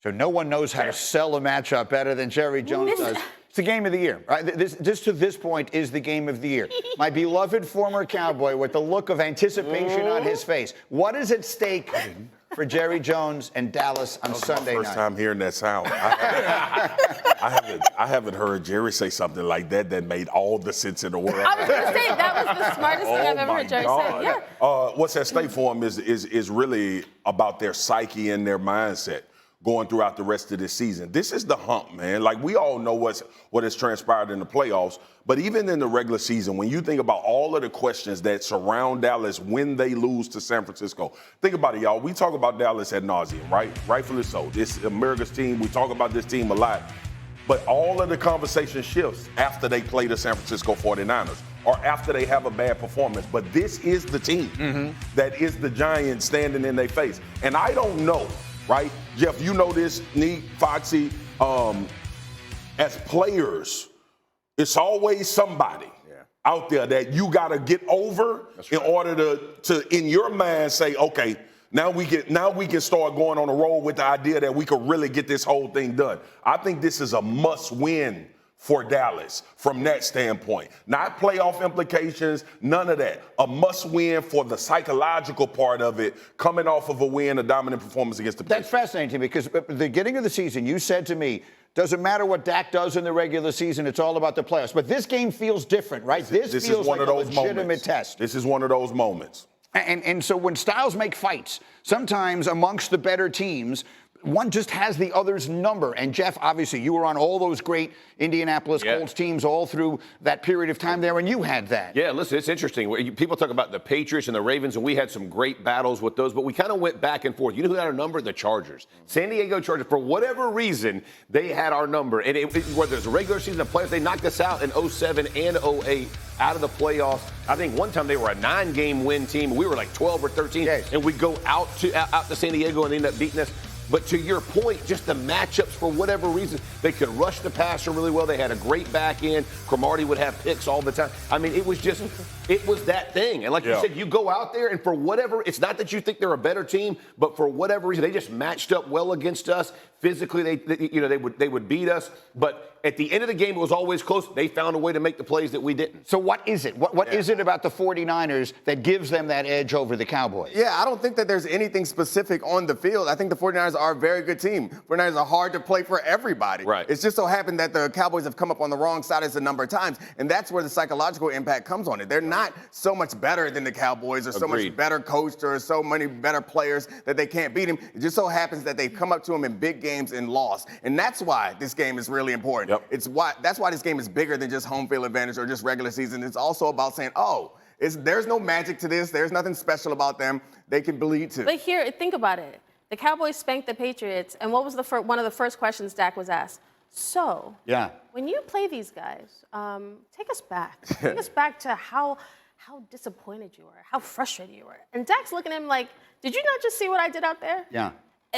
So no one knows how to sell a matchup better than Jerry Jones does. It's the game of the year, right? This to this point is the game of the year. My beloved former Cowboy with the look of anticipation on his face. What is at stake for Jerry Jones and Dallas on Sunday night? First time hearing that sound. I haven't heard Jerry say something like that made all the sense in the world. I was going to say that was the smartest thing I've ever heard Jerry say. Yeah. What's at stake for him is really about their psyche and their mindset going throughout the rest of this season. This is the hump, man. Like, we all know what has transpired in the playoffs, but even in the regular season, when you think about all of the questions that surround Dallas when they lose to San Francisco, think about it, y'all. We talk about Dallas ad nauseum, right? Rightfully so. This is America's team. We talk about this team a lot. But all of the conversation shifts after they play the San Francisco 49ers or after they have a bad performance. But this is the team that is the giant standing in their face. And I don't know, right? Jeff, you know this, Neek, Foxy, as players, it's always somebody out there that you got to get over in order to, in your mind, say, okay, now we can start going on a roll with the idea that we could really get this whole thing done. I think this is a must-win for Dallas from that standpoint. Not playoff implications, none of that. A must-win for the psychological part of it, coming off of a win, a dominant performance against the Patriots. That's fascinating to me because at the beginning of the season, you said to me, doesn't matter what Dak does in the regular season, it's all about the playoffs. But this game feels different, right? This feels like a legitimate test. This is one of those moments. And so when styles make fights, sometimes amongst the better teams, one just has the other's number. And Jeff, obviously, you were on all those great Indianapolis Colts teams all through that period of time there, and you had that. Yeah, listen, it's interesting. People talk about the Patriots and the Ravens, and we had some great battles with those, but we kind of went back and forth. You know who had our number? The Chargers. San Diego Chargers, for whatever reason, they had our number. And whether it's a regular season of playoffs, they knocked us out in 07 and 08 out of the playoffs. I think one time they were a 9-game win team, and we were like 12 or 13, and we go out to San Diego and end up beating us. But to your point, just the matchups, for whatever reason, they could rush the passer really well. They had a great back end. Cromartie would have picks all the time. I mean, it was that thing. And like you said, you go out there, and for whatever, it's not that you think they're a better team, but for whatever reason, they just matched up well against us. Physically, they would beat us. But at the end of the game, it was always close. They found a way to make the plays that we didn't. So what is it? What is it about the 49ers that gives them that edge over the Cowboys? Yeah, I don't think that there's anything specific on the field. I think the 49ers are a very good team. 49ers are hard to play for everybody. Right. It's just so happened that the Cowboys have come up on the wrong side a number of times, and that's where the psychological impact comes on it. They're not so much better than the Cowboys or so much better coached or so many better players that they can't beat them. It just so happens that they've come up to them in big games and lost. And that's why this game is really important. That's why this game is bigger than just home field advantage or just regular season. It's also about saying, there's no magic to this. There's nothing special about them. They can bleed too. But here, think about it. The Cowboys spanked the Patriots, and what was one of the first questions Dak was asked? So, when you play these guys, take us back. Take us back to how disappointed you were, how frustrated you were. And Dak's looking at him like, did you not just see what I did out there? Yeah.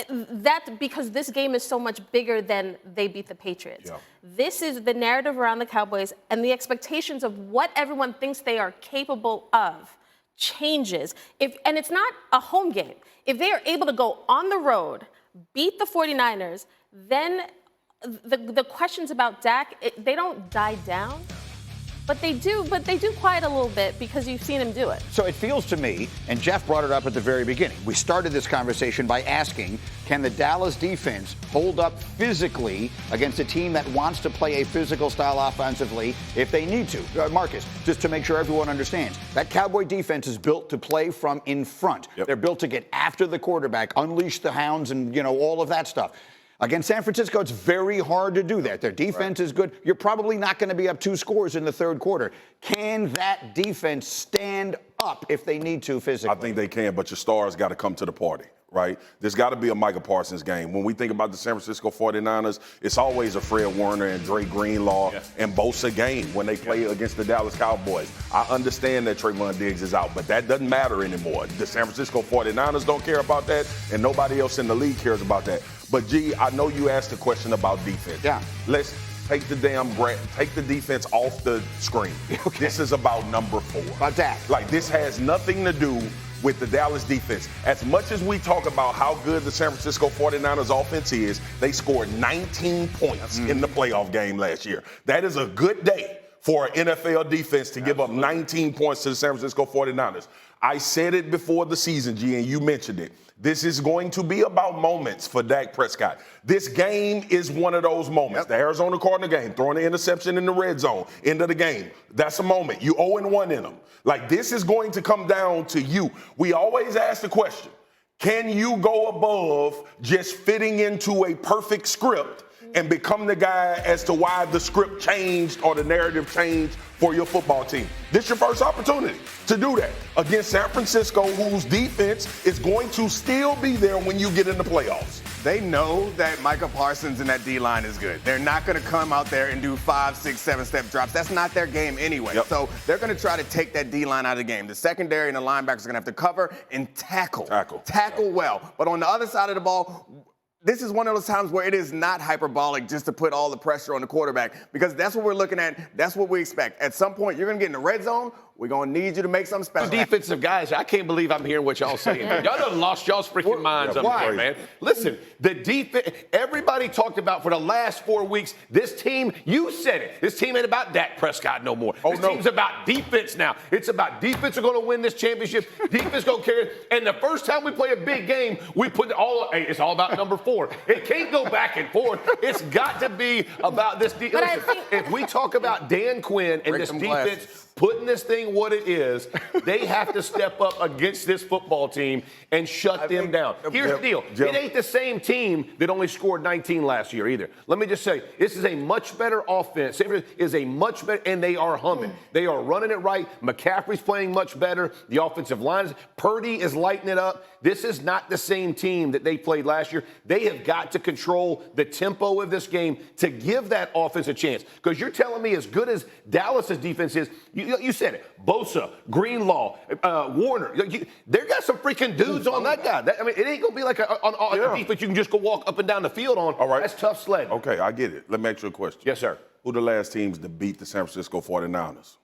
That because this game is so much bigger than they beat the Patriots. Yeah. This is the narrative around the Cowboys, and the expectations of what everyone thinks they are capable of changes. And it's not a home game. If they are able to go on the road, beat the 49ers, then the questions about Dak, they don't die down. But they do quiet a little bit because you've seen him do it. So it feels to me, and Jeff brought it up at the very beginning, we started this conversation by asking, can the Dallas defense hold up physically against a team that wants to play a physical style offensively if they need to? Marcus, just to make sure everyone understands, that Cowboy defense is built to play from in front. They're built to get after the quarterback, unleash the hounds, and all of that stuff. Against San Francisco, it's very hard to do that. Their defense is good. You're probably not going to be up 2 scores in the third quarter. Can that defense stand up if they need to physically? I think they can, but your stars got to come to the party, right? There's got to be a Micah Parsons game. When we think about the San Francisco 49ers, it's always a Fred Warner and Dre Greenlaw and Bosa game when they play against the Dallas Cowboys. I understand that Trayvon Diggs is out, but that doesn't matter anymore. The San Francisco 49ers don't care about that, and nobody else in the league cares about that. But, G, I know you asked a question about defense. Yeah. Let's take the defense off the screen. Okay. This is about number 4. About that. Like, this has nothing to do with the Dallas defense. As much as we talk about how good the San Francisco 49ers offense is, they scored 19 points in the playoff game last year. That is a good day for an NFL defense to give up 19 points to the San Francisco 49ers. I said it before the season, G, and you mentioned it. This is going to be about moments for Dak Prescott. This game is one of those moments. The Arizona Cardinal game, throwing the interception in the red zone, end of the game. That's a moment. You 0-1 in them. Like, this is going to come down to you. We always ask the question, can you go above just fitting into a perfect script and become the guy as to why the script changed or the narrative changed for your football team? This is your first opportunity to do that against San Francisco, whose defense is going to still be there when you get in the playoffs. They know that Micah Parsons and that D-line is good. They're not going to come out there and do 5, 6, 7-step drops. That's not their game anyway. So they're going to try to take that D-line out of the game. The secondary and the linebackers are going to have to cover and tackle. Tackle well. But on the other side of the ball, this is one of those times where it is not hyperbolic just to put all the pressure on the quarterback, because that's what we're looking at. That's what we expect. At some point, you're going to get in the red zone. We're going to need you to make something special. Defensive guys, I can't believe I'm hearing what y'all saying. Y'all done lost y'all's freaking minds up here, man. Listen, the defense, everybody talked about for the last 4 weeks, this team, you said it, this team ain't about Dak Prescott no more. This team's about defense now. It's about defense are going to win this championship. Defense going to carry it. And the first time we play a big game, we put it's all about number 4. It can't go back and forth. It's got to be about this defense. If we talk about Dan Quinn and this defense putting this thing what it is, they have to step up against this football team and shut them down. Here's the deal. It ain't the same team that only scored 19 last year either. Let me just say, this is a much better offense. It is a much better, and they are humming. They are running it right. McCaffrey's playing much better. The offensive line, Purdy is lighting it up. This is not the same team that they played last year. They have got to control the tempo of this game to give that offense a chance. Because you're telling me as good as Dallas's defense is, you said it, Bosa, Greenlaw, Warner, they got some freaking dudes on that guy. It ain't going to be like a defense you can just go walk up and down the field on. All right. That's tough sledding. Okay, I get it. Let me ask you a question. Yes, sir. Who the last teams to beat the San Francisco 49ers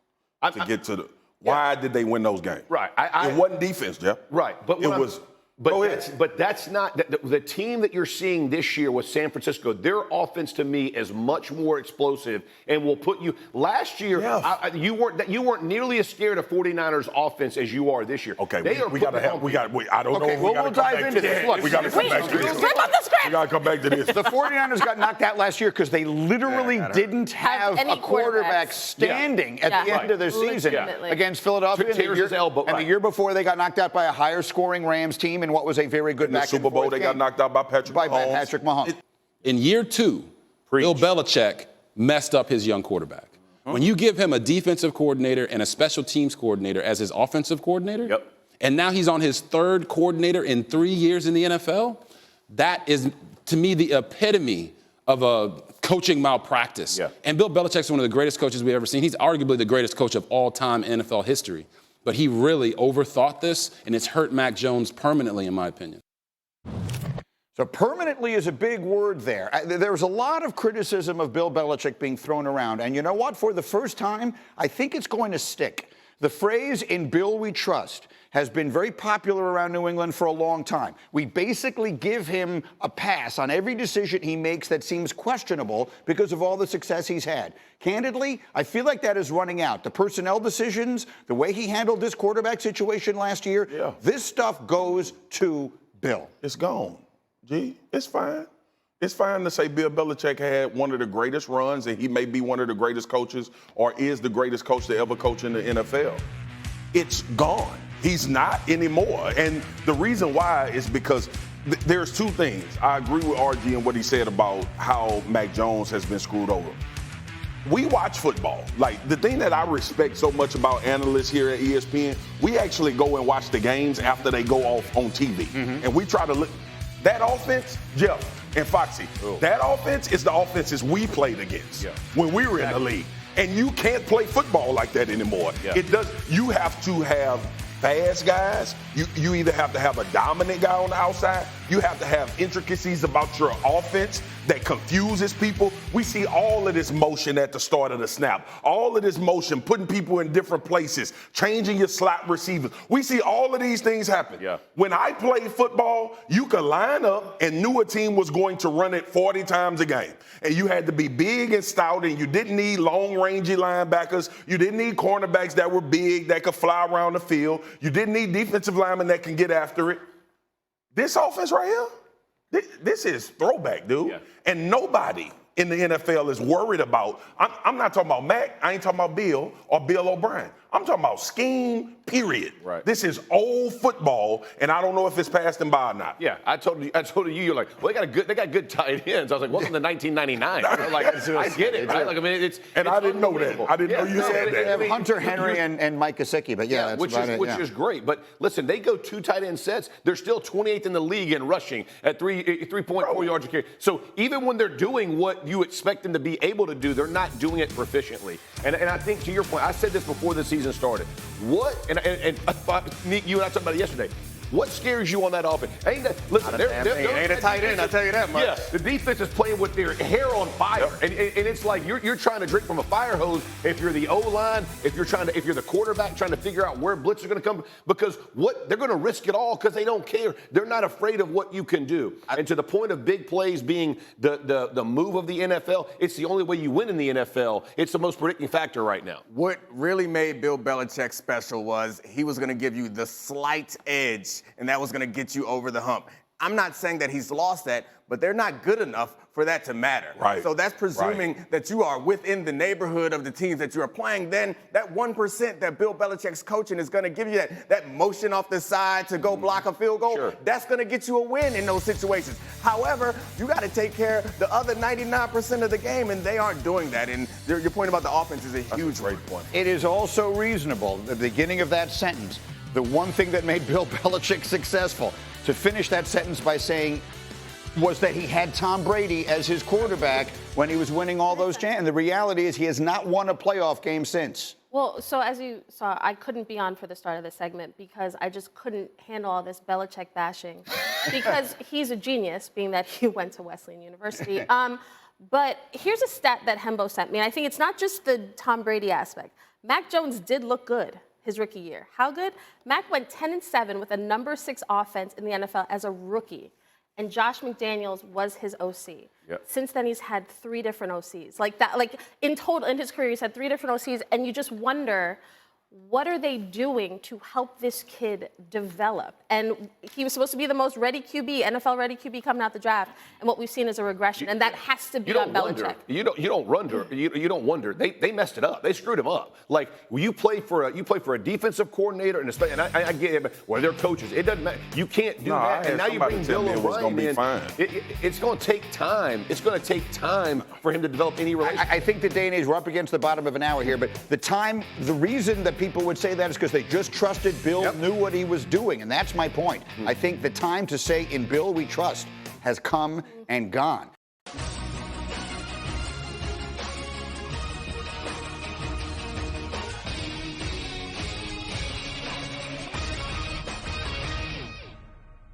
to get to the – why did they win those games? Right. It wasn't defense, Jeff. Right. But it was – But that's not the team that you're seeing this year with San Francisco. Their offense, to me, is much more explosive and will put you. Last year, you weren't nearly as scared of 49ers offense as you are this year. Okay, I don't know. We'll dive into this. Look, we got to come back to this. We got to come back to this. The 49ers got knocked out last year because they literally didn't have a quarterback standing at the end of their season against Philadelphia. And the year before, they got knocked out by a higher scoring Rams team in what was a very good back Super Bowl. They got knocked out by Patrick Mahomes. In year 2, Bill Belichick messed up his young quarterback. When you give him a defensive coordinator and a special teams coordinator as his offensive coordinator, and now he's on his 3rd coordinator in 3 years in the NFL, that is, to me, the epitome of a coaching malpractice. And Bill Belichick's one of the greatest coaches we've ever seen. He's arguably the greatest coach of all time in NFL history. But he really overthought this, and it's hurt Mac Jones permanently, in my opinion. So permanently is a big word there. There's a lot of criticism of Bill Belichick being thrown around. And you know what? For the first time, I think it's going to stick. The phrase, "in Bill we trust," has been very popular around New England for a long time. We basically give him a pass on every decision he makes that seems questionable because of all the success he's had. Candidly, I feel like that is running out. The personnel decisions, the way he handled this quarterback situation last year, this stuff goes to Bill. It's gone. G, it's fine. It's fine to say Bill Belichick had one of the greatest runs and he may be one of the greatest coaches or is the greatest coach to ever coach in the NFL. It's gone. He's not anymore. And the reason why is because there's 2 things. I agree with RG and what he said about how Mac Jones has been screwed over. We watch football. Like, the thing that I respect so much about analysts here at ESPN, we actually go and watch the games after they go off on TV. And we try to look. That offense, Jeff and Foxy, that offense is the offenses we played against when we were in the league. And you can't play football like that anymore. It does. You have to have fast guys. You either have to have a dominant guy on the outside. You have to have intricacies about your offense that confuses people. We see all of this motion at the start of the snap. All of this motion, putting people in different places, changing your slot receivers. We see all of these things happen. Yeah. When I played football, you could line up and knew a team was going to run it 40 times a game. And you had to be big and stout, and you didn't need long, rangy linebackers. You didn't need cornerbacks that were big, that could fly around the field. You didn't need defensive linemen that can get after it. This offense right here, this is throwback, dude. Yeah. And nobody in the NFL is worried about, I'm not talking about Mac, I ain't talking about Bill or Bill O'Brien. I'm talking about scheme, period. Right. This is old football, and I don't know if it's passed them by or not. Yeah, I told you, you're like, well, they got good tight ends. I was like, welcome to 1999. I get it, right? Like, I mean, it's I didn't know that. I didn't know you said that. They have Hunter Henry and Mike Gesicki, but that's which is great. But listen, they go 2 tight end sets. They're still 28th in the league in rushing at 3.4 yards a carry. So even when they're doing what you expect them to be able to do, they're not doing it proficiently. And I think, to your point, I said this before the season started. What, and you and I talked about it yesterday, what scares you on that offense? Ain't a tight end, I'll tell you that much. Yeah, the defense is playing with their hair on fire. Yep. And it's like you're trying to drink from a fire hose if you're the O-line, if you're the quarterback trying to figure out where blitz are going to come, because they're going to risk it all because they don't care. They're not afraid of what you can do. And to the point of big plays being the move of the NFL, it's the only way you win in the NFL. It's the most predicting factor right now. What really made Bill Belichick special was he was going to give you the slight edge, and that was going to get you over the hump. I'm not saying that he's lost that, but they're not good enough for that to matter. Right. So that's presuming that you are within the neighborhood of the teams that you are playing. Then that 1% that Bill Belichick's coaching is going to give you that motion off the side to go block a field goal. Sure. That's going to get you a win in those situations. However, you got to take care of the other 99% of the game, and they aren't doing that. And your point about the offense is a huge point. It is also reasonable, the beginning of that sentence, the one thing that made Bill Belichick successful, to finish that sentence by saying, was that he had Tom Brady as his quarterback when he was winning all those championships. And the reality is he has not won a playoff game since. Well, so as you saw, I couldn't be on for the start of the segment because I just couldn't handle all this Belichick bashing because he's a genius, being that he went to Wesleyan University. But here's a stat that Hembo sent me. I think it's not just the Tom Brady aspect. Mac Jones did look good his rookie year. How good? Mac went 10-7 with a number 6 offense in the NFL as a rookie. And Josh McDaniels was his OC. Yep. Since then, he's had 3 different OCs. Like in total, in his career, he's had 3 different OCs. And you just wonder, what are they doing to help this kid develop? And he was supposed to be the most ready QB, NFL ready QB coming out the draft. And what we've seen is a regression. And that has to be on Belichick. You don't wonder. They messed it up. They screwed him up. Like, you play for a defensive coordinator and I get it, well, they're coaches. It doesn't matter. You can't do that. And now you bring Bill O'Brien in. It's going to take time. It's going to take time for him to develop any relationship. I think the day and age, we're up against the bottom of an hour here, but the reason that people would say that is because they just trusted Bill knew what he was doing, and that's my point. I think the time to say in Bill we trust has come and gone.